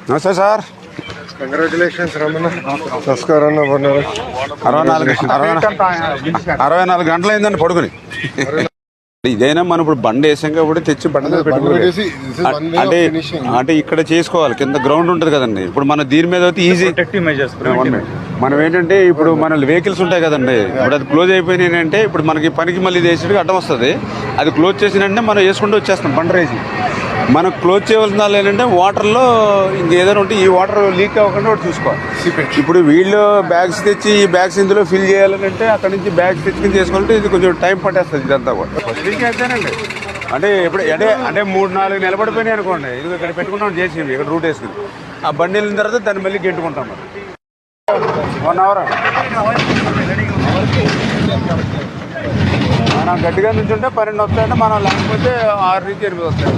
నమస్తే sir. Congratulations Ramana. నమస్కారం. 64 గంటలు అయిందండి పడుకుని. ఇదైనా మనం ఇప్పుడు బండి వేసాం కాబట్టి తెచ్చి బండి మీద పెట్టుకోవాలి. అంటే ఇక్కడ చేసుకోవాలి, కింద గ్రౌండ్ ఉంటుంది కదండి. ఇప్పుడు మన దీని మీద అయితే ఈజీ మనం ఏంటంటే ఇప్పుడు మన వెహికల్స్ ఉంటాయి కదండి, ఇప్పుడు అది క్లోజ్ అయిపోయినాయి అంటే ఇప్పుడు మనకి పనికి మళ్ళీ వేసేటికి అడ్డం వస్తుంది. అది క్లోజ్ చేసినంటే మనం వేసుకుంటూ వచ్చేస్తాం బండి రేసి. మనం క్లోజ్ చేయవలసిన వాళ్ళు ఏంటంటే వాటర్లో ఇంకేదైనా ఉంటే ఈ వాటర్ లీక్ అవ్వకుండా ఒకటి చూసుకోవాలి. ఇప్పుడు వీళ్ళు బ్యాగ్స్ తెచ్చి ఈ బ్యాగ్స్ ఇందులో ఫిల్ చేయాలంటే అక్కడ నుంచి బ్యాగ్స్ తెచ్చుకుని చేసుకోవాలంటే ఇది కొంచెం టైం పట్టేస్తుంది ఇదంతా కూడా. ఫస్ట్ అంతేనండి. అంటే ఇప్పుడు అంటే 3-4 నిలబడిపోయినాయి అనుకోండి, ఇది ఇక్కడ పెట్టుకుంటాం చేసి ఇక్కడ రూట్ వేసుకుని ఆ బండి వెళ్ళిన తర్వాత దాన్ని మళ్ళీ గెంటుకుంటాం. మరి 1 అవర్ మనం గట్టిగా నుంచి ఉంటే 12 వస్తాయంటే మనం లేకపోతే 6 నుంచి 8 వస్తాయి.